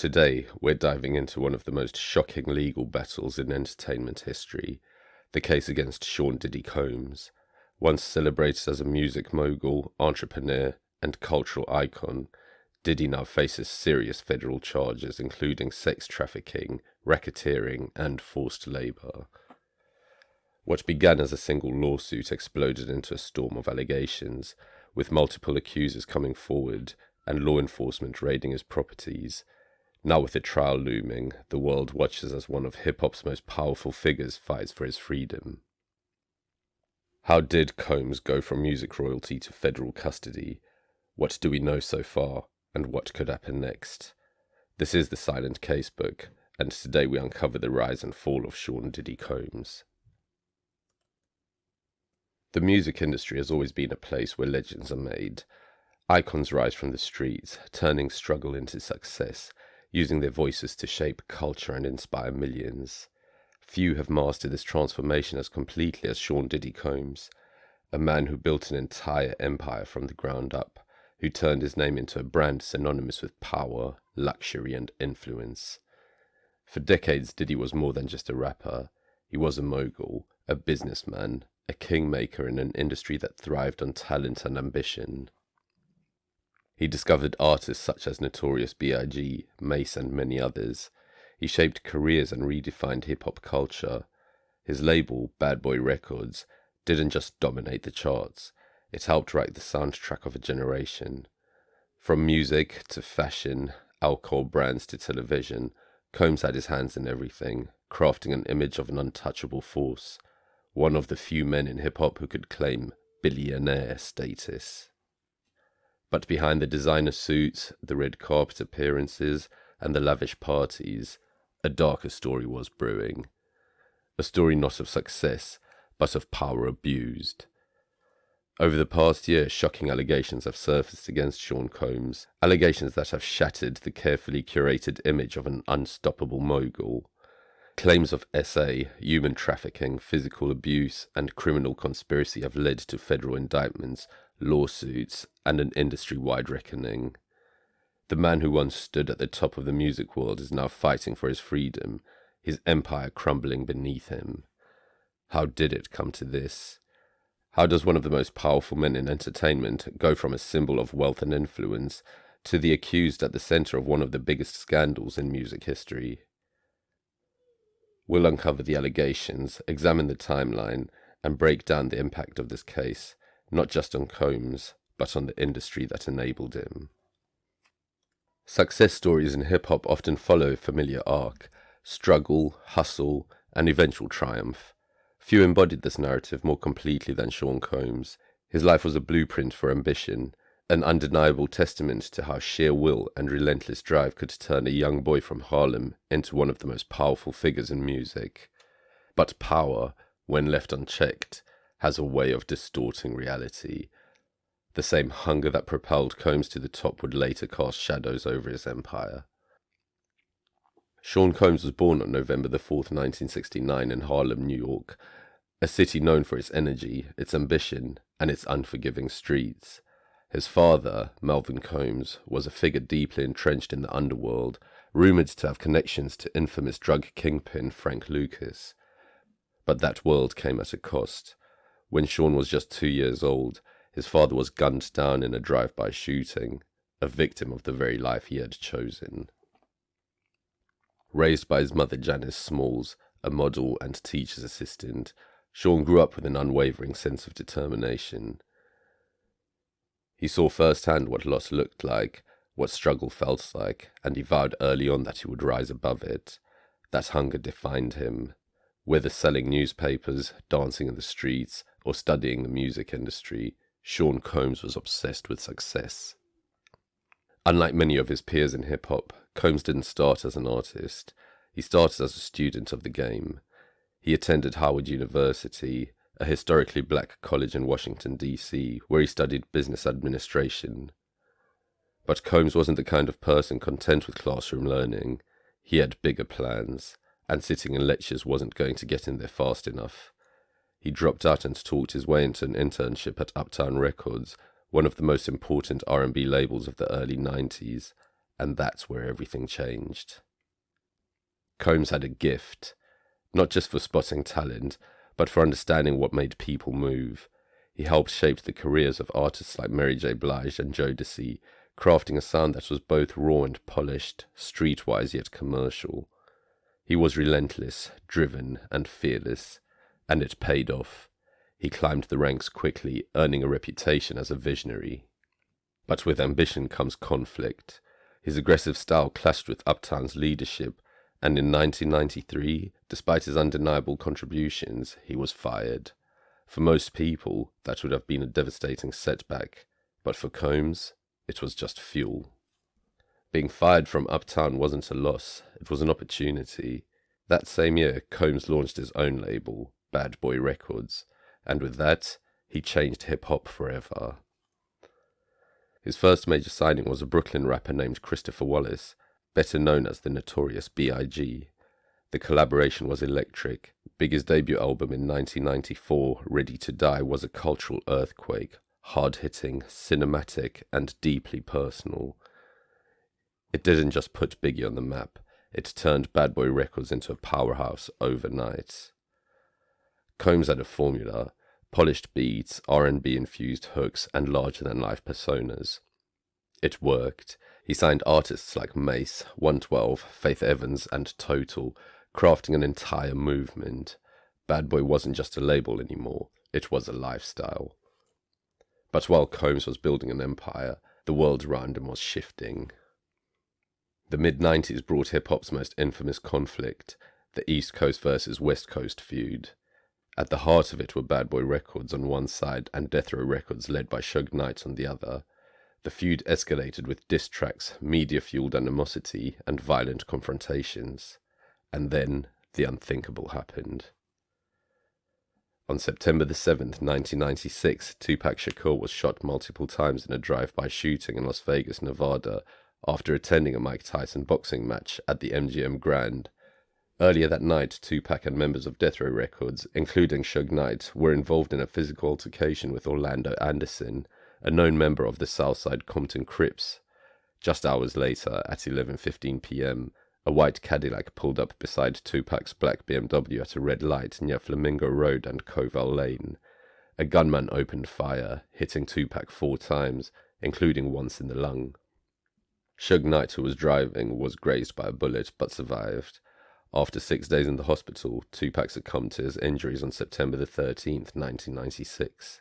Today, we're diving into one of the most shocking legal battles in entertainment history, the case against Sean Diddy Combs. Once celebrated as a music mogul, entrepreneur, and cultural icon, Diddy now faces serious federal charges including sex trafficking, racketeering, and forced labor. What began as a single lawsuit exploded into a storm of allegations, with multiple accusers coming forward and law enforcement raiding his properties. Now with the trial looming, the world watches as one of hip-hop's most powerful figures fights for his freedom. How did Combs go from music royalty to federal custody? What do we know so far, and what could happen next? This is the Silent Casebook, and today we uncover the rise and fall of Sean Diddy Combs. The music industry has always been a place where legends are made. Icons rise from the streets, turning struggle into success, using their voices to shape culture and inspire millions. Few have mastered this transformation as completely as Sean Diddy Combs, a man who built an entire empire from the ground up, who turned his name into a brand synonymous with power, luxury, and influence. For decades, Diddy was more than just a rapper. He was a mogul, a businessman, a kingmaker in an industry that thrived on talent and ambition. He discovered artists such as Notorious B.I.G., Mace, and many others. He shaped careers and redefined hip-hop culture. His label, Bad Boy Records, didn't just dominate the charts. It helped write the soundtrack of a generation. From music to fashion, alcohol brands to television, Combs had his hands in everything, crafting an image of an untouchable force, one of the few men in hip-hop who could claim billionaire status. But behind the designer suits, the red carpet appearances, and the lavish parties, a darker story was brewing. A story not of success, but of power abused. Over the past year, shocking allegations have surfaced against Sean Combs, allegations that have shattered the carefully curated image of an unstoppable mogul. Claims of SA, human trafficking, physical abuse, and criminal conspiracy have led to federal indictments, lawsuits, and an industry-wide reckoning. The man who once stood at the top of the music world is now fighting for his freedom, his empire crumbling beneath him. How did it come to this? How does one of the most powerful men in entertainment go from a symbol of wealth and influence to the accused at the center of one of the biggest scandals in music history? We'll uncover the allegations, examine the timeline, and break down the impact of this case, not just on Combs, but on the industry that enabled him. Success stories in hip-hop often follow a familiar arc: struggle, hustle, and eventual triumph. Few embodied this narrative more completely than Sean Combs. His life was a blueprint for ambition, an undeniable testament to how sheer will and relentless drive could turn a young boy from Harlem into one of the most powerful figures in music. But power, when left unchecked, has a way of distorting reality. The same hunger that propelled Combs to the top would later cast shadows over his empire. Sean Combs was born on November 4th, 1969 in Harlem, New York, a city known for its energy, its ambition, and its unforgiving streets. His father, Melvin Combs, was a figure deeply entrenched in the underworld, rumoured to have connections to infamous drug kingpin Frank Lucas. But that world came at a cost. When Sean was just 2 years old, his father was gunned down in a drive-by shooting, a victim of the very life he had chosen. Raised by his mother Janice Smalls, a model and teacher's assistant, Sean grew up with an unwavering sense of determination. He saw firsthand what loss looked like, what struggle felt like, and he vowed early on that he would rise above it. That hunger defined him. Whether selling newspapers, dancing in the streets, or studying the music industry, Sean Combs was obsessed with success. Unlike many of his peers in hip-hop, Combs didn't start as an artist. He started as a student of the game. He attended Howard University, a historically black college in Washington, D.C., where he studied business administration. But Combs wasn't the kind of person content with classroom learning. He had bigger plans, and sitting in lectures wasn't going to get in there fast enough. He dropped out and talked his way into an internship at Uptown Records, one of the most important R&B labels of the early 90s, and that's where everything changed. Combs had a gift, not just for spotting talent, but for understanding what made people move. He helped shape the careers of artists like Mary J. Blige and Jodeci, crafting a sound that was both raw and polished, streetwise yet commercial. He was relentless, driven, and fearless, and it paid off. He climbed the ranks quickly, earning a reputation as a visionary. But with ambition comes conflict. His aggressive style clashed with Uptown's leadership, and in 1993, despite his undeniable contributions, he was fired. For most people, that would have been a devastating setback, but for Combs, it was just fuel. Being fired from Uptown wasn't a loss, it was an opportunity. That same year, Combs launched his own label, Bad Boy Records, and with that, he changed hip-hop forever. His first major signing was a Brooklyn rapper named Christopher Wallace, better known as the Notorious B.I.G. The collaboration was electric. Biggie's debut album in 1994, Ready to Die, was a cultural earthquake, hard-hitting, cinematic, and deeply personal. It didn't just put Biggie on the map, it turned Bad Boy Records into a powerhouse overnight. Combs had a formula: polished beats, R&B-infused hooks, and larger-than-life personas. It worked. He signed artists like Mace, 112, Faith Evans, and Total, crafting an entire movement. Bad Boy wasn't just a label anymore, it was a lifestyle. But while Combs was building an empire, the world around him was shifting. The mid-90s brought hip-hop's most infamous conflict, the East Coast versus West Coast feud. At the heart of it were Bad Boy Records on one side and Death Row Records led by Suge Knight on the other. The feud escalated with diss tracks, media-fueled animosity, and violent confrontations. And then, the unthinkable happened. On September the 7th, 1996, Tupac Shakur was shot multiple times in a drive-by shooting in Las Vegas, Nevada, after attending a Mike Tyson boxing match at the MGM Grand. Earlier that night, Tupac and members of Death Row Records, including Suge Knight, were involved in a physical altercation with Orlando Anderson, a known member of the Southside Compton Crips. Just hours later, at 11:15 p.m., a white Cadillac pulled up beside Tupac's black BMW at a red light near Flamingo Road and Covell Lane. A gunman opened fire, hitting Tupac 4 times, including once in the lung. Suge Knight, who was driving, was grazed by a bullet but survived. After 6 days in the hospital, Tupac succumbed to his injuries on September the 13th, 1996.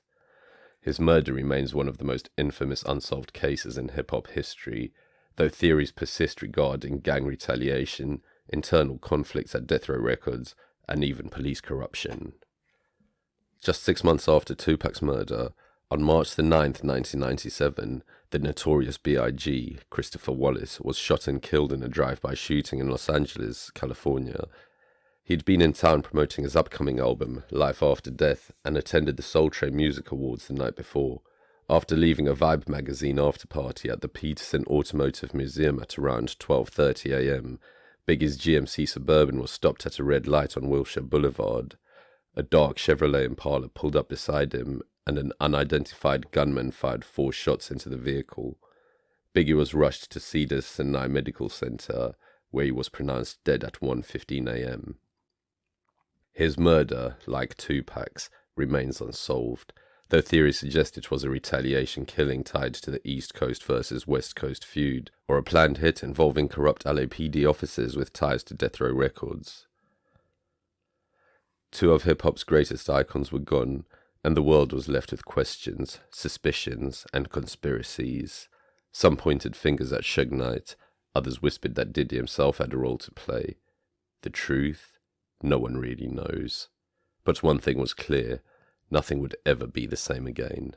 His murder remains one of the most infamous unsolved cases in hip-hop history, though theories persist regarding gang retaliation, internal conflicts at Death Row Records, and even police corruption. Just 6 months after Tupac's murder, on March the 9th, 1997, the Notorious B.I.G., Christopher Wallace, was shot and killed in a drive-by shooting in Los Angeles, California. He'd been in town promoting his upcoming album, Life After Death, and attended the Soul Train Music Awards the night before, after leaving a Vibe magazine after-party at the Peterson Automotive Museum at around 12:30 a.m., Biggie's GMC Suburban was stopped at a red light on Wilshire Boulevard. A dark Chevrolet Impala pulled up beside him, and an unidentified gunman fired 4 shots into the vehicle. Biggie was rushed to Cedars-Sinai Medical Center, where he was pronounced dead at 1:15 a.m. His murder, like Tupac's, remains unsolved, though theories suggest it was a retaliation killing tied to the East Coast versus West Coast feud, or a planned hit involving corrupt LAPD officers with ties to Death Row Records. 2 of hip-hop's greatest icons were gone, and the world was left with questions, suspicions, and conspiracies. Some pointed fingers at Suge Knight, others whispered that Diddy himself had a role to play. The truth? No one really knows. But one thing was clear: nothing would ever be the same again.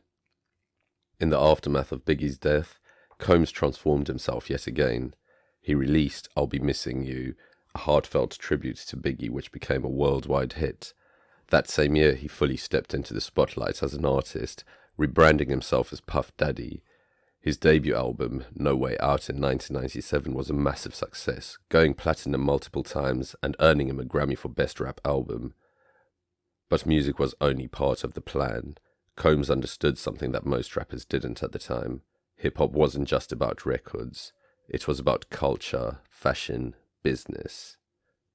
In the aftermath of Biggie's death, Combs transformed himself yet again. He released I'll Be Missing You, a heartfelt tribute to Biggie which became a worldwide hit. That same year, he fully stepped into the spotlight as an artist, rebranding himself as Puff Daddy. His debut album, No Way Out in 1997, was a massive success, going platinum multiple times and earning him a Grammy for Best Rap Album. But music was only part of the plan. Combs understood something that most rappers didn't at the time. Hip-hop wasn't just about records. It was about culture, fashion, business.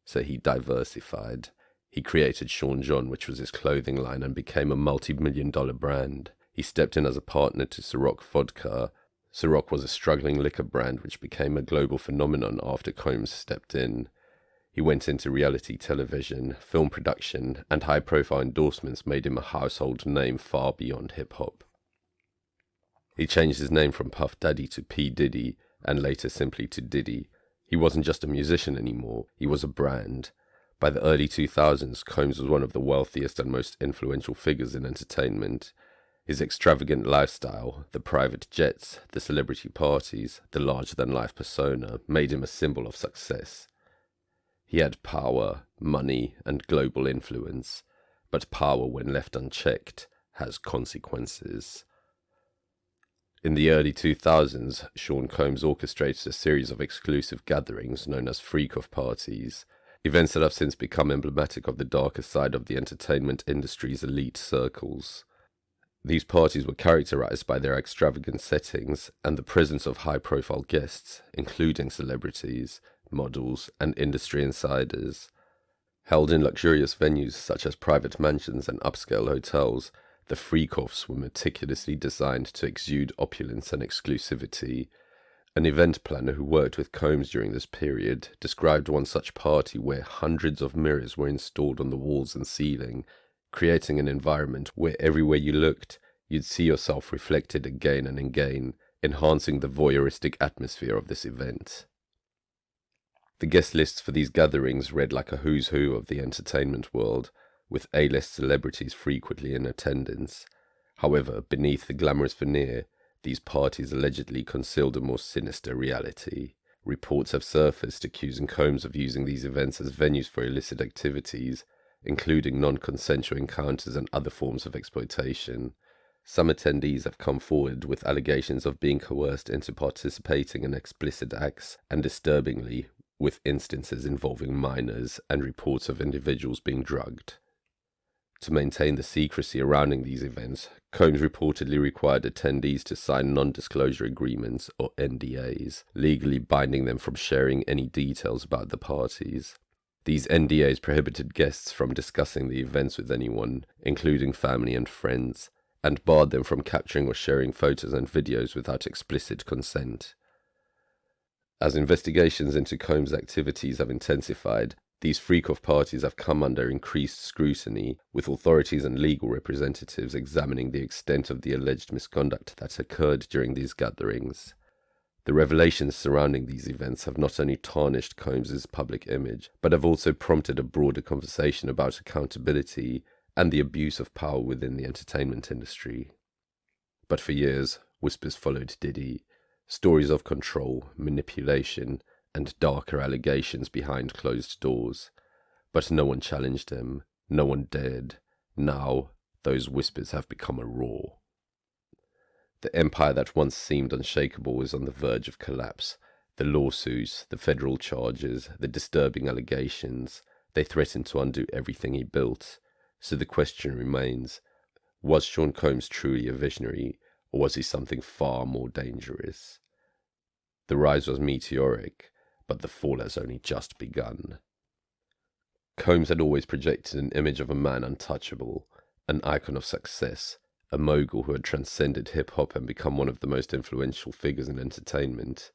So he diversified. He created Sean John, which was his clothing line, and became a multi-million-dollar brand. He stepped in as a partner to Ciroc Vodka. Ciroc was a struggling liquor brand which became a global phenomenon after Combs stepped in. He went into reality television, film production, and high-profile endorsements made him a household name far beyond hip-hop. He changed his name from Puff Daddy to P. Diddy, and later simply to Diddy. He wasn't just a musician anymore, he was a brand. By the early 2000s, Combs was one of the wealthiest and most influential figures in entertainment. His extravagant lifestyle, the private jets, the celebrity parties, the larger-than-life persona made him a symbol of success. He had power, money, and global influence, but power, when left unchecked, has consequences. In the early 2000s, Sean Combs orchestrated a series of exclusive gatherings known as freak-off parties, events that have since become emblematic of the darker side of the entertainment industry's elite circles. These parties were characterized by their extravagant settings and the presence of high-profile guests, including celebrities, models, and industry insiders. Held in luxurious venues such as private mansions and upscale hotels, the freak-offs were meticulously designed to exude opulence and exclusivity. An event planner who worked with Combs during this period described one such party where hundreds of mirrors were installed on the walls and ceiling, creating an environment where everywhere you looked, you'd see yourself reflected again and again, enhancing the voyeuristic atmosphere of this event. The guest lists for these gatherings read like a who's who of the entertainment world, with A-list celebrities frequently in attendance. However, beneath the glamorous veneer, these parties allegedly concealed a more sinister reality. Reports have surfaced accusing Combs of using these events as venues for illicit activities, including non-consensual encounters and other forms of exploitation. Some attendees have come forward with allegations of being coerced into participating in explicit acts, and disturbingly, with instances involving minors and reports of individuals being drugged. To maintain the secrecy surrounding these events, Combs reportedly required attendees to sign non-disclosure agreements, or NDAs, legally binding them from sharing any details about the parties. These NDAs prohibited guests from discussing the events with anyone, including family and friends, and barred them from capturing or sharing photos and videos without explicit consent. As investigations into Combs' activities have intensified, these freak-off parties have come under increased scrutiny, with authorities and legal representatives examining the extent of the alleged misconduct that occurred during these gatherings. The revelations surrounding these events have not only tarnished Combs' public image, but have also prompted a broader conversation about accountability and the abuse of power within the entertainment industry. But for years, whispers followed Diddy, stories of control, manipulation, and darker allegations behind closed doors. But no one challenged him, no one dared. Now, those whispers have become a roar. The empire that once seemed unshakable is on the verge of collapse. The lawsuits, the federal charges, the disturbing allegations, they threaten to undo everything he built. So the question remains, was Sean Combs truly a visionary, or was he something far more dangerous? The rise was meteoric, but the fall has only just begun. Combs had always projected an image of a man untouchable, an icon of success, a mogul who had transcended hip-hop and become one of the most influential figures in entertainment.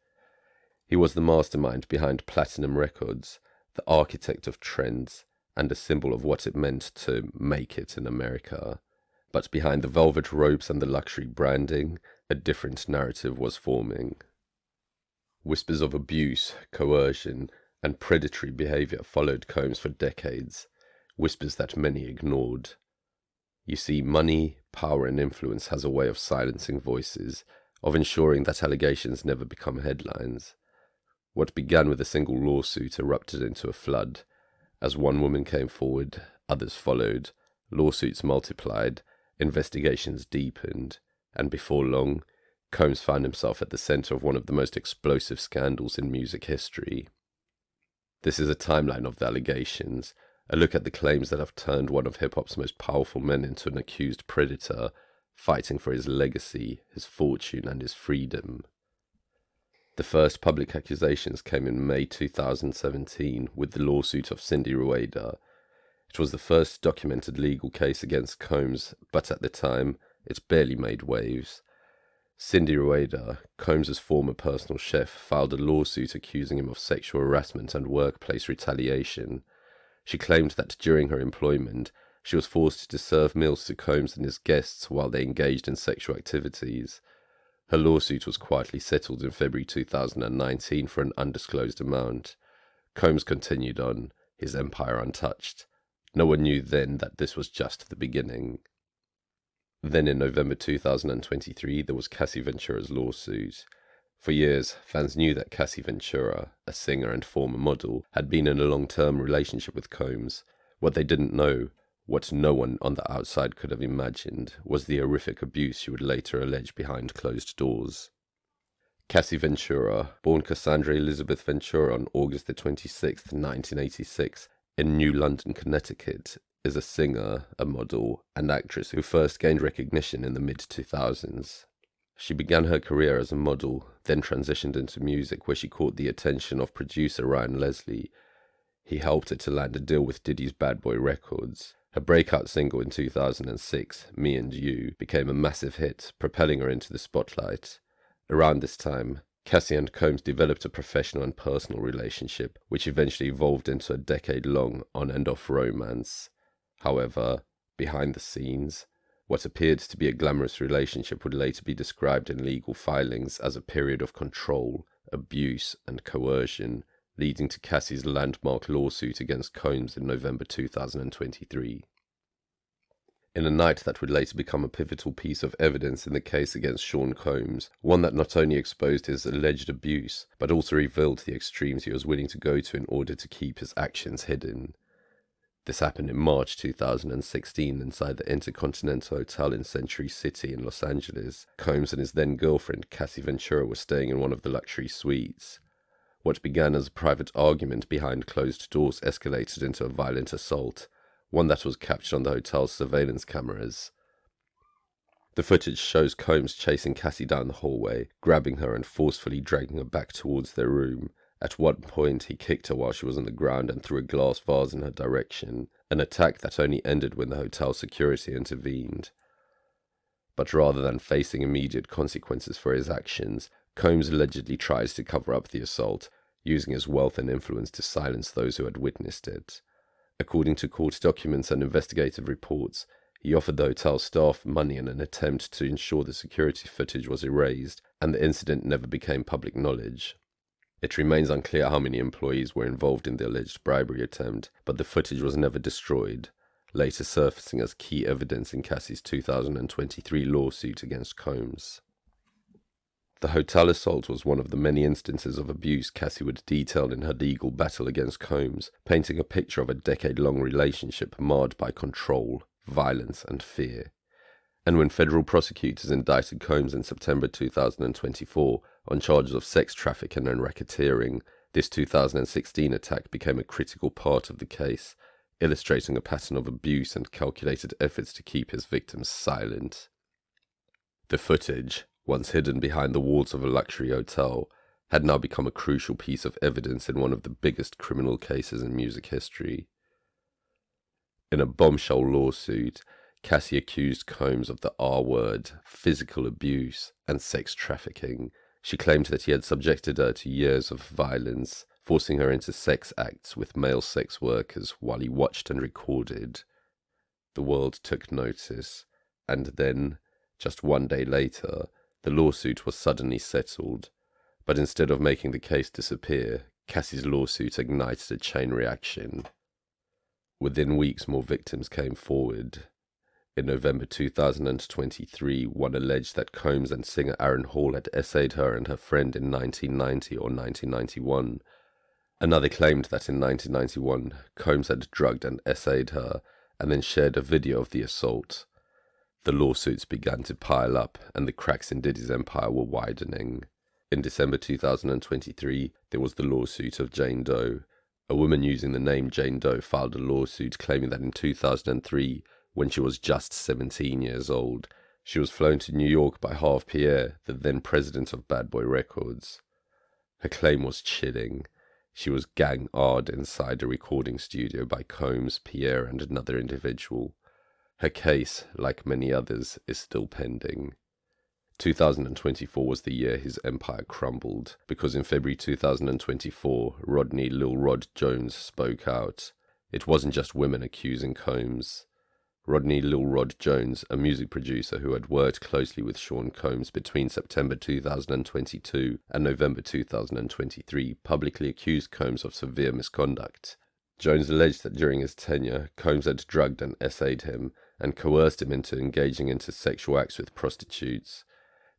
He was the mastermind behind Platinum Records, the architect of trends, and a symbol of what it meant to make it in America. But behind the velvet ropes and the luxury branding, a different narrative was forming. Whispers of abuse, coercion, and predatory behavior followed Combs for decades, whispers that many ignored. You see, money, power, and influence has a way of silencing voices, of ensuring that allegations never become headlines. What began with a single lawsuit erupted into a flood. As one woman came forward, others followed, lawsuits multiplied, investigations deepened, and before long, Combs found himself at the center of one of the most explosive scandals in music history. This is a timeline of the allegations, a look at the claims that have turned one of hip-hop's most powerful men into an accused predator, fighting for his legacy, his fortune, and his freedom. The first public accusations came in May 2017 with the lawsuit of Cindy Rueda. It was the first documented legal case against Combs, but at the time, it barely made waves. Cindy Rueda, Combs' former personal chef, filed a lawsuit accusing him of sexual harassment and workplace retaliation. She claimed that during her employment, she was forced to serve meals to Combs and his guests while they engaged in sexual activities. Her lawsuit was quietly settled in February 2019 for an undisclosed amount. Combs continued on, his empire untouched. No one knew then that this was just the beginning. Then in November 2023, there was Cassie Ventura's lawsuit. For years, fans knew that Cassie Ventura, a singer and former model, had been in a long-term relationship with Combs. What they didn't know, what no one on the outside could have imagined, was the horrific abuse she would later allege behind closed doors. Cassie Ventura, born Cassandra Elizabeth Ventura on August 26, 1986, in New London, Connecticut, is a singer, a model, and actress who first gained recognition in the mid-2000s. She began her career as a model, then transitioned into music where she caught the attention of producer Ryan Leslie. He helped her to land a deal with Diddy's Bad Boy Records. Her breakout single in 2006, Me and You, became a massive hit, propelling her into the spotlight. Around this time, Cassie and Combs developed a professional and personal relationship, which eventually evolved into a decade-long on and off romance. However, behind the scenes, what appeared to be a glamorous relationship would later be described in legal filings as a period of control, abuse, and coercion, leading to Cassie's landmark lawsuit against Combs in November 2023. In a night that would later become a pivotal piece of evidence in the case against Sean Combs, one that not only exposed his alleged abuse, but also revealed the extremes he was willing to go to in order to keep his actions hidden. This happened in March 2016 inside the Intercontinental Hotel in Century City in Los Angeles. Combs and his then-girlfriend Cassie Ventura were staying in one of the luxury suites. What began as a private argument behind closed doors escalated into a violent assault, one that was captured on the hotel's surveillance cameras. The footage shows Combs chasing Cassie down the hallway, grabbing her and forcefully dragging her back towards their room. At one point, he kicked her while she was on the ground and threw a glass vase in her direction, an attack that only ended when the hotel security intervened. But rather than facing immediate consequences for his actions, Combs allegedly tries to cover up the assault, using his wealth and influence to silence those who had witnessed it. According to court documents and investigative reports, he offered the hotel staff money in an attempt to ensure the security footage was erased, and the incident never became public knowledge. It remains unclear how many employees were involved in the alleged bribery attempt, but the footage was never destroyed, later surfacing as key evidence in Cassie's 2023 lawsuit against Combs. The hotel assault was one of the many instances of abuse Cassie would detail in her legal battle against Combs, painting a picture of a decade-long relationship marred by control, violence, and fear. And when federal prosecutors indicted Combs in September 2024 on charges of sex trafficking and racketeering, this 2016 attack became a critical part of the case, illustrating a pattern of abuse and calculated efforts to keep his victims silent. The footage, once hidden behind the walls of a luxury hotel, had now become a crucial piece of evidence in one of the biggest criminal cases in music history. In a bombshell lawsuit, Cassie accused Combs of the R-word, physical abuse, and sex trafficking. She claimed that he had subjected her to years of violence, forcing her into sex acts with male sex workers while he watched and recorded. The world took notice, and then, just one day later, the lawsuit was suddenly settled. But instead of making the case disappear, Cassie's lawsuit ignited a chain reaction. Within weeks, more victims came forward. In November 2023, one alleged that Combs and singer Aaron Hall had essayed her and her friend in 1990 or 1991. Another claimed that in 1991, Combs had drugged and essayed her, and then shared a video of the assault. The lawsuits began to pile up, and the cracks in Diddy's empire were widening. In December 2023, there was the lawsuit of Jane Doe. A woman using the name Jane Doe filed a lawsuit claiming that in 2003, when she was just 17 years old, she was flown to New York by Harve Pierre, the then president of Bad Boy Records. Her claim was chilling. She was gang-ed inside a recording studio by Combs, Pierre, and another individual. Her case, like many others, is still pending. 2024 was the year his empire crumbled, because in February 2024, Rodney Lil Rod Jones spoke out. It wasn't just women accusing Combs. Rodney Lil Rod Jones, a music producer who had worked closely with Sean Combs between September 2022 and November 2023, publicly accused Combs of severe misconduct. Jones alleged that during his tenure, Combs had drugged and essayed him and coerced him into engaging into sexual acts with prostitutes.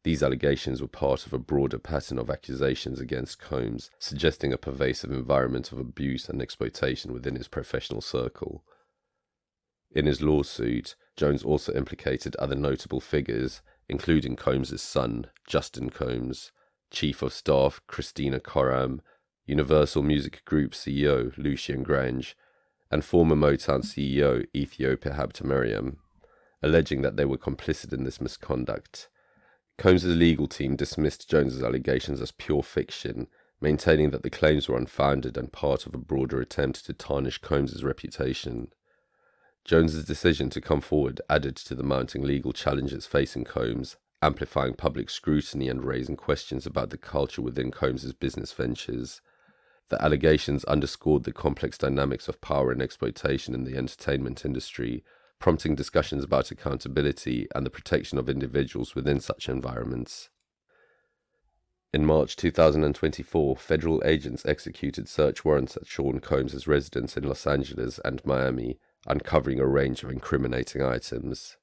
These allegations were part of a broader pattern of accusations against Combs, suggesting a pervasive environment of abuse and exploitation within his professional circle. In his lawsuit, Jones also implicated other notable figures, including Combs' son, Justin Combs, Chief of Staff Christina Coram, Universal Music Group CEO Lucian Grange, and former Motown CEO Ethiopia Habtemariam, alleging that they were complicit in this misconduct. Combs' legal team dismissed Jones' allegations as pure fiction, maintaining that the claims were unfounded and part of a broader attempt to tarnish Combs' reputation. Jones's decision to come forward added to the mounting legal challenges facing Combs, amplifying public scrutiny and raising questions about the culture within Combs' business ventures. The allegations underscored the complex dynamics of power and exploitation in the entertainment industry, prompting discussions about accountability and the protection of individuals within such environments. In March 2024, federal agents executed search warrants at Sean Combs' residence in Los Angeles and Miami, uncovering a range of incriminating items.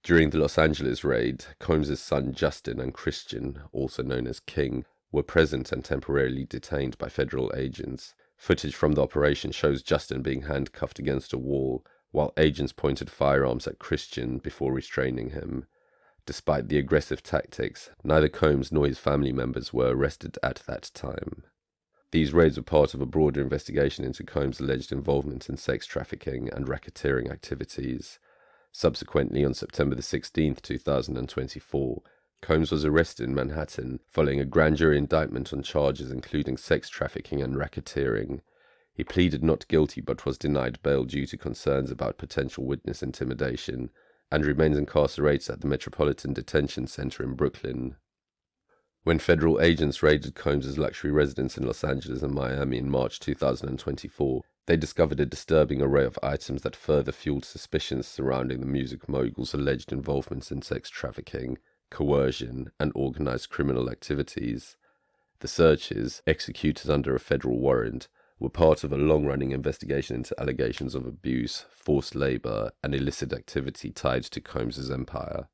During the Los Angeles raid, Combs' son Justin and Christian, also known as King, were present and temporarily detained by federal agents. Footage from the operation shows Justin being handcuffed against a wall, while agents pointed firearms at Christian before restraining him. Despite the aggressive tactics, neither Combs nor his family members were arrested at that time. These raids were part of a broader investigation into Combs' alleged involvement in sex trafficking and racketeering activities. Subsequently, on September 16, 2024, Combs was arrested in Manhattan following a grand jury indictment on charges including sex trafficking and racketeering. He pleaded not guilty but was denied bail due to concerns about potential witness intimidation and remains incarcerated at the Metropolitan Detention Center in Brooklyn. When federal agents raided Combs' luxury residence in Los Angeles and Miami in March 2024, they discovered a disturbing array of items that further fueled suspicions surrounding the music mogul's alleged involvements in sex trafficking, coercion, and organized criminal activities. The searches, executed under a federal warrant, were part of a long-running investigation into allegations of abuse, forced labor, and illicit activity tied to Combs' empire.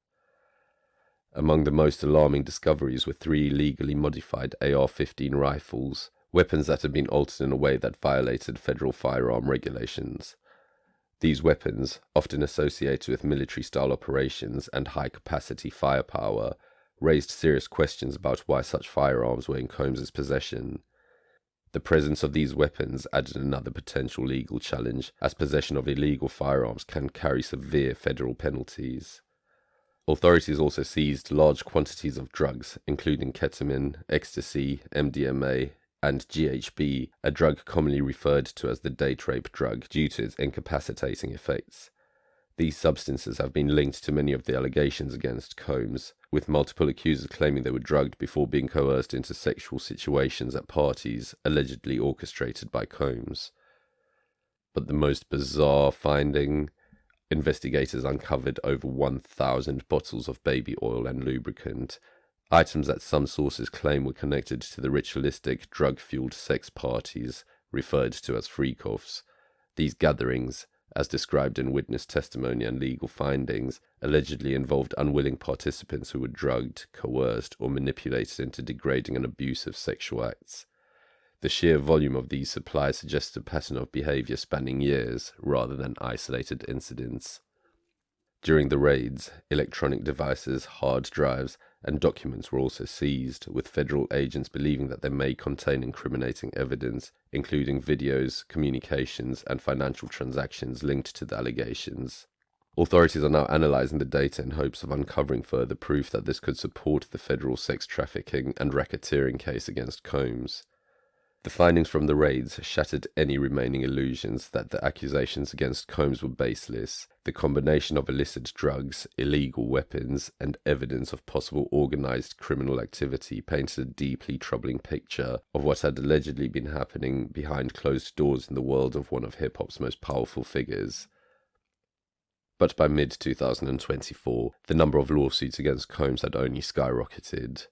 Among the most alarming discoveries were 3 legally modified AR-15 rifles, weapons that had been altered in a way that violated federal firearm regulations. These weapons, often associated with military-style operations and high-capacity firepower, raised serious questions about why such firearms were in Combs' possession. The presence of these weapons added another potential legal challenge, as possession of illegal firearms can carry severe federal penalties. Authorities also seized large quantities of drugs, including ketamine, ecstasy, MDMA, and GHB, a drug commonly referred to as the date rape drug due to its incapacitating effects. These substances have been linked to many of the allegations against Combs, with multiple accusers claiming they were drugged before being coerced into sexual situations at parties allegedly orchestrated by Combs. But the most bizarre finding: investigators uncovered over 1,000 bottles of baby oil and lubricant, items that some sources claim were connected to the ritualistic, drug-fueled sex parties referred to as freak-offs. These gatherings, as described in witness testimony and legal findings, allegedly involved unwilling participants who were drugged, coerced, or manipulated into degrading and abusive sexual acts. The sheer volume of these supplies suggests a pattern of behavior spanning years, rather than isolated incidents. During the raids, electronic devices, hard drives, and documents were also seized, with federal agents believing that they may contain incriminating evidence, including videos, communications, and financial transactions linked to the allegations. Authorities are now analysing the data in hopes of uncovering further proof that this could support the federal sex trafficking and racketeering case against Combs. The findings from the raids shattered any remaining illusions that the accusations against Combs were baseless. The combination of illicit drugs, illegal weapons, and evidence of possible organised criminal activity painted a deeply troubling picture of what had allegedly been happening behind closed doors in the world of one of hip-hop's most powerful figures. But by mid-2024, the number of lawsuits against Combs had only skyrocketed.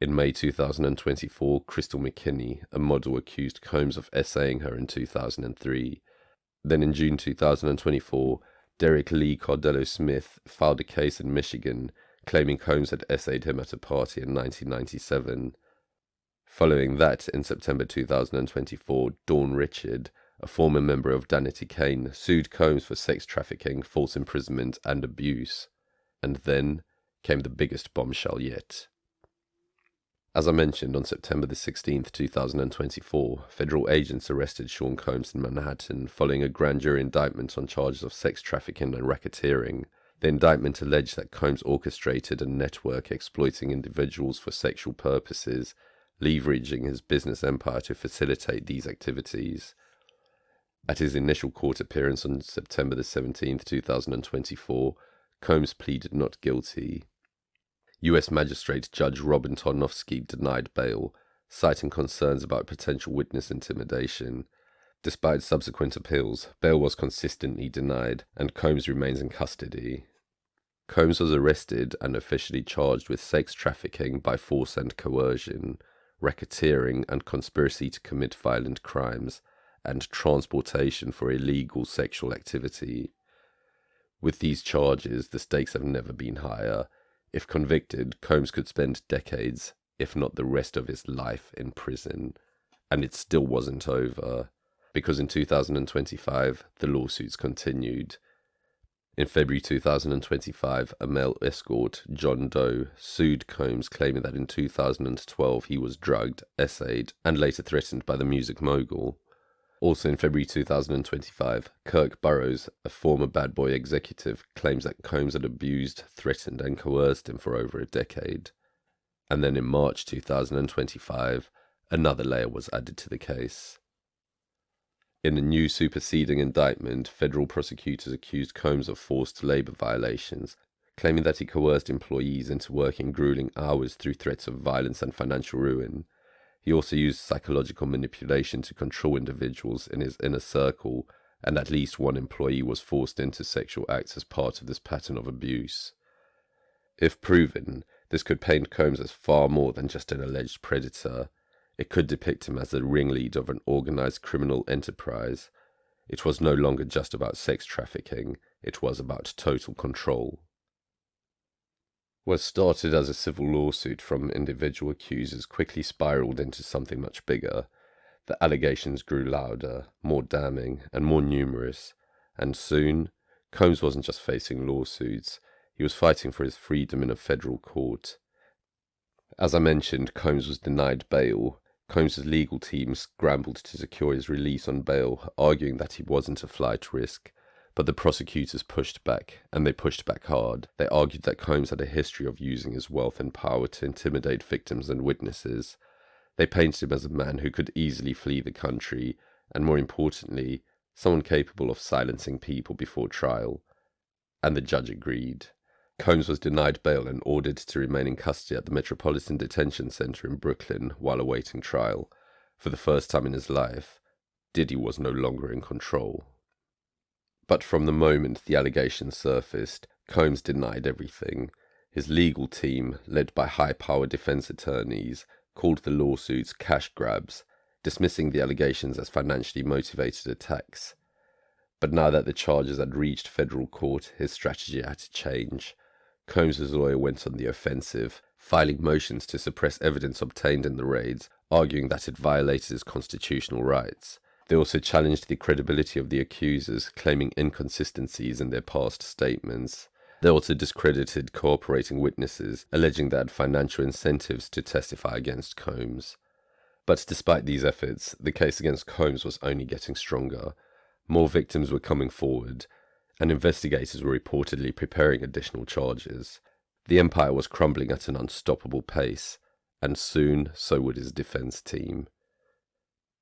In May 2024, Crystal McKinney, a model, accused Combs of essaying her in 2003. Then in June 2024, Derek Lee Cardello Smith filed a case in Michigan, claiming Combs had essayed him at a party in 1997. Following that, in September 2024, Dawn Richard, a former member of Danity Kane, sued Combs for sex trafficking, false imprisonment, and abuse. And then came the biggest bombshell yet. As I mentioned, on September the 16th, 2024, federal agents arrested Sean Combs in Manhattan following a grand jury indictment on charges of sex trafficking and racketeering. The indictment alleged that Combs orchestrated a network exploiting individuals for sexual purposes, leveraging his business empire to facilitate these activities. At his initial court appearance on September the 17th, 2024, Combs pleaded not guilty. U.S. Magistrate Judge Robin Tarnowski denied bail, citing concerns about potential witness intimidation. Despite subsequent appeals, bail was consistently denied, and Combs remains in custody. Combs was arrested and officially charged with sex trafficking by force and coercion, racketeering and conspiracy to commit violent crimes, and transportation for illegal sexual activity. With these charges, the stakes have never been higher. If convicted, Combs could spend decades, if not the rest of his life, in prison. And it still wasn't over, because in 2025, the lawsuits continued. In February 2025, a male escort, John Doe, sued Combs, claiming that in 2012 he was drugged, essayed, and later threatened by the music mogul. Also in February 2025, Kirk Burroughs, a former Bad Boy executive, claims that Combs had abused, threatened, and coerced him for over a decade. And then in March 2025, another layer was added to the case. In a new superseding indictment, federal prosecutors accused Combs of forced labor violations, claiming that he coerced employees into working grueling hours through threats of violence and financial ruin. He also used psychological manipulation to control individuals in his inner circle, and at least one employee was forced into sexual acts as part of this pattern of abuse. If proven, this could paint Combs as far more than just an alleged predator. It could depict him as the ringleader of an organized criminal enterprise. It was no longer just about sex trafficking, it was about total control. What started as a civil lawsuit from individual accusers quickly spiraled into something much bigger. The allegations grew louder, more damning, and more numerous, and soon, Combs wasn't just facing lawsuits, he was fighting for his freedom in a federal court. As I mentioned, Combs was denied bail. Combs' legal team scrambled to secure his release on bail, arguing that he wasn't a flight risk. But the prosecutors pushed back, and they pushed back hard. They argued that Combs had a history of using his wealth and power to intimidate victims and witnesses. They painted him as a man who could easily flee the country, and more importantly, someone capable of silencing people before trial. And the judge agreed. Combs was denied bail and ordered to remain in custody at the Metropolitan Detention Center in Brooklyn while awaiting trial. For the first time in his life, Diddy was no longer in control. But from the moment the allegations surfaced, Combs denied everything. His legal team, led by high-powered defense attorneys, called the lawsuits cash grabs, dismissing the allegations as financially motivated attacks. But now that the charges had reached federal court, his strategy had to change. Combs' lawyer went on the offensive, filing motions to suppress evidence obtained in the raids, arguing that it violated his constitutional rights. They also challenged the credibility of the accusers, claiming inconsistencies in their past statements. They also discredited cooperating witnesses, alleging they had financial incentives to testify against Combs. But despite these efforts, the case against Combs was only getting stronger. More victims were coming forward. and investigators were reportedly preparing additional charges. The empire was crumbling at an unstoppable pace, and soon so would his defense team.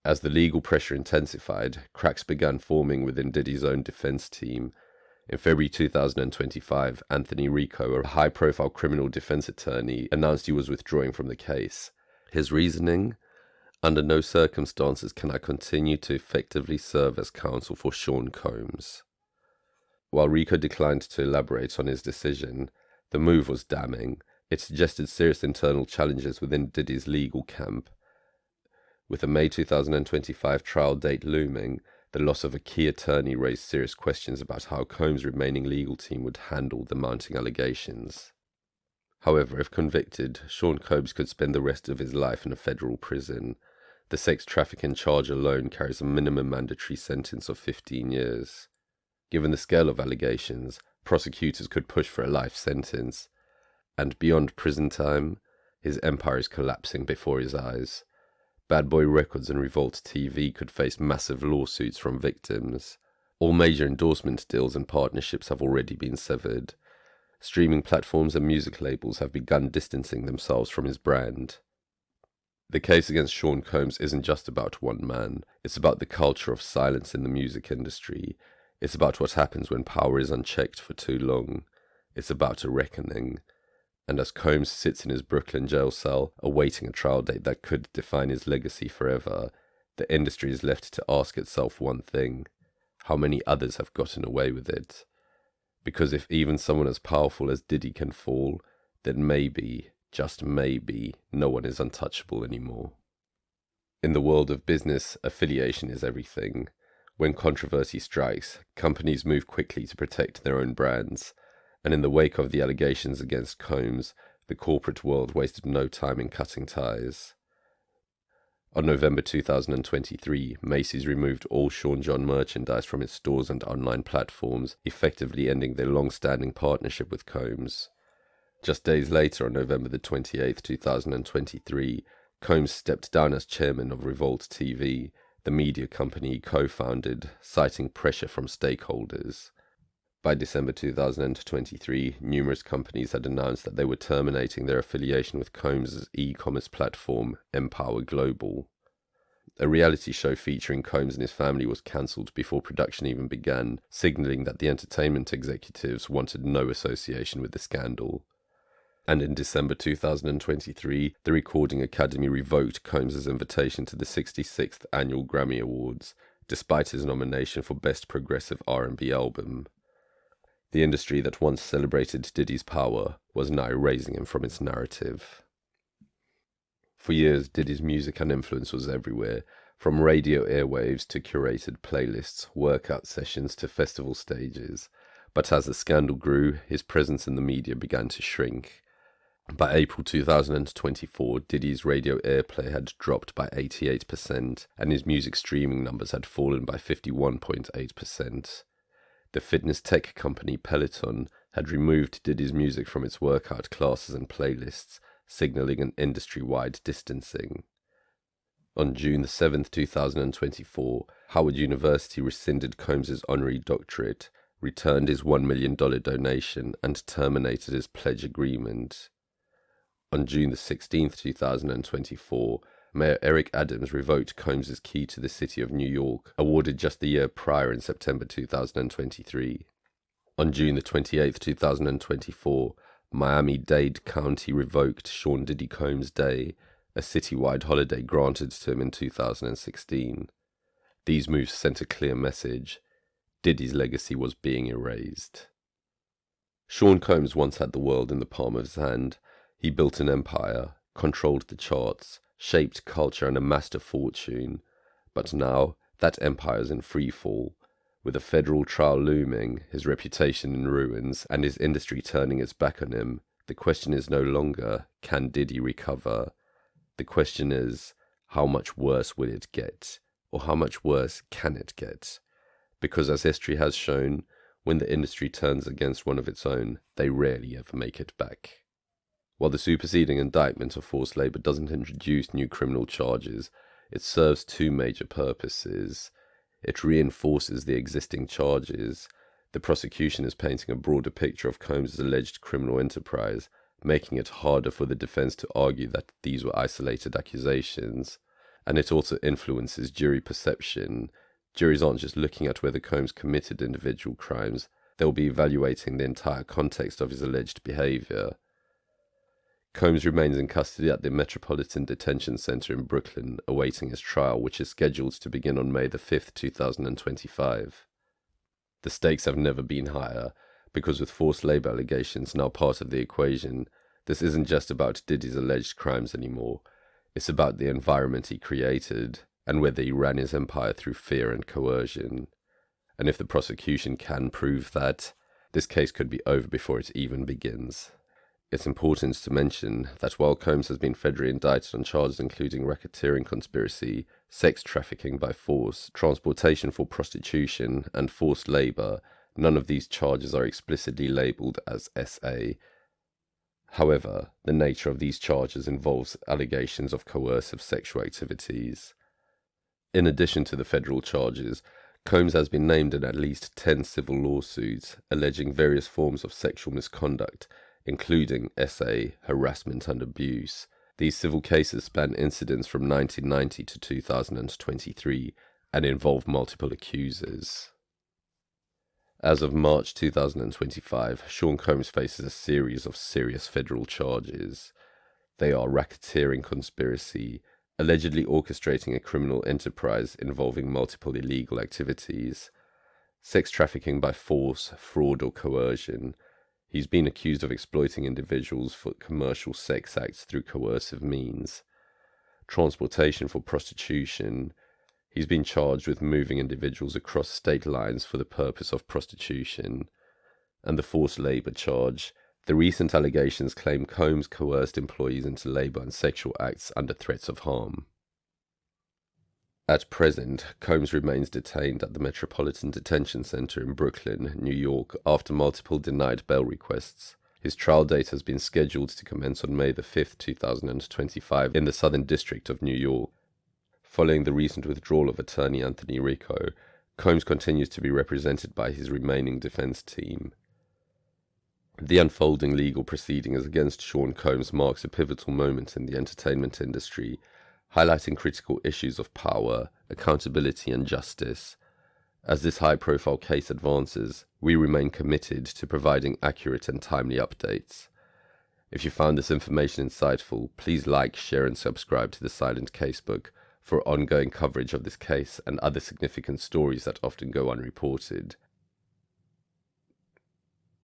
As the legal pressure intensified, cracks began forming within Diddy's own defense team. In February 2025, Anthony Rico, a high-profile criminal defense attorney, announced he was withdrawing from the case. His reasoning? Under no circumstances can I continue to effectively serve as counsel for Sean Combs. While Rico declined to elaborate on his decision, the move was damning. It suggested serious internal challenges within Diddy's legal camp. With a May 2025 trial date looming, the loss of a key attorney raised serious questions about how Combs' remaining legal team would handle the mounting allegations. However, if convicted, Sean Combs could spend the rest of his life in a federal prison. The sex trafficking charge alone carries a minimum mandatory sentence of 15 years. Given the scale of allegations, prosecutors could push for a life sentence. And beyond prison time, his empire is collapsing before his eyes. Bad Boy Records and Revolt TV could face massive lawsuits from victims. All major endorsement deals and partnerships have already been severed. Streaming platforms and music labels have begun distancing themselves from his brand. The case against Sean Combs isn't just about one man. It's about the culture of silence in the music industry. It's about what happens when power is unchecked for too long. It's about a reckoning. And as Combs sits in his Brooklyn jail cell, awaiting a trial date that could define his legacy forever, the industry is left to ask itself one thing: how many others have gotten away with it? Because if even someone as powerful as Diddy can fall, then maybe, just maybe, no one is untouchable anymore. In the world of business, affiliation is everything. When controversy strikes, companies move quickly to protect their own brands. And in the wake of the allegations against Combs, the corporate world wasted no time in cutting ties. On November 2023, Macy's removed all Sean John merchandise from its stores and online platforms, effectively ending their long-standing partnership with Combs. Just days later, on November the 28th, 2023, Combs stepped down as chairman of Revolt TV, the media company he co-founded, citing pressure from stakeholders. By December 2023, numerous companies had announced that they were terminating their affiliation with Combs' e-commerce platform, Empower Global. A reality show featuring Combs and his family was cancelled before production even began, signaling that the entertainment executives wanted no association with the scandal. And in December 2023, the Recording Academy revoked Combs' invitation to the 66th Annual Grammy Awards, despite his nomination for Best Progressive R&B Album. The industry that once celebrated Diddy's power was now erasing him from its narrative. For years, Diddy's music and influence was everywhere, from radio airwaves to curated playlists, workout sessions to festival stages. But as the scandal grew, his presence in the media began to shrink. By April 2024, Diddy's radio airplay had dropped by 88%, and his music streaming numbers had fallen by 51.8%. The fitness tech company Peloton had removed Diddy's music from its workout classes and playlists, signaling an industry-wide distancing. On June 7, 2024, Howard University rescinded Combs' honorary doctorate, returned his $1 million donation, and terminated his pledge agreement. On June 16, 2024, Mayor Eric Adams revoked Combs' key to the city of New York, awarded just the year prior in September 2023. On June 28, 2024, Miami-Dade County revoked Sean Diddy Combs Day, a citywide holiday granted to him in 2016. These moves sent a clear message: Diddy's legacy was being erased. Sean Combs once had the world in the palm of his hand. He built an empire, controlled the charts, shaped culture and amassed a fortune. But now, that empire is in freefall. With a federal trial looming, his reputation in ruins, and his industry turning its back on him, the question is no longer, can Diddy recover? The question is, how much worse will it get? Or how much worse can it get? Because as history has shown, when the industry turns against one of its own, they rarely ever make it back. While the superseding indictment of forced labor doesn't introduce new criminal charges, it serves two major purposes. It reinforces the existing charges. The prosecution is painting a broader picture of Combs' alleged criminal enterprise, making it harder for the defense to argue that these were isolated accusations. And it also influences jury perception. Juries aren't just looking at whether Combs committed individual crimes, they'll be evaluating the entire context of his alleged behavior. Combs remains in custody at the Metropolitan Detention Center in Brooklyn, awaiting his trial, which is scheduled to begin on May the 5th, 2025. The stakes have never been higher, because with forced labor allegations now part of the equation, this isn't just about Diddy's alleged crimes anymore. It's about the environment he created, and whether he ran his empire through fear and coercion. And if the prosecution can prove that, this case could be over before it even begins. It's important to mention that while Combs has been federally indicted on charges including racketeering conspiracy, sex trafficking by force, transportation for prostitution, and forced labor, none of these charges are explicitly labeled as SA. However, the nature of these charges involves allegations of coercive sexual activities. In addition to the federal charges, Combs has been named in at least 10 civil lawsuits alleging various forms of sexual misconduct, including SA, harassment and abuse. These civil cases span incidents from 1990 to 2023 and involve multiple accusers. As of March 2025, Sean Combs faces a series of serious federal charges. They are racketeering conspiracy, allegedly orchestrating a criminal enterprise involving multiple illegal activities, sex trafficking by force, fraud or coercion. He's been accused of exploiting individuals for commercial sex acts through coercive means. Transportation for prostitution. He's been charged with moving individuals across state lines for the purpose of prostitution. And the forced labor charge. The recent allegations claim Combs coerced employees into labor and sexual acts under threats of harm. At present, Combs remains detained at the Metropolitan Detention Center in Brooklyn, New York, after multiple denied bail requests. His trial date has been scheduled to commence on May the 5th, 2025 in the Southern District of New York. Following the recent withdrawal of attorney Anthony Ricco, Combs continues to be represented by his remaining defense team. The unfolding legal proceedings against Sean Combs marks a pivotal moment in the entertainment industry, highlighting critical issues of power, accountability, and justice. As this high-profile case advances, we remain committed to providing accurate and timely updates. If you found this information insightful, please like, share, and subscribe to the Silent Casebook for ongoing coverage of this case and other significant stories that often go unreported.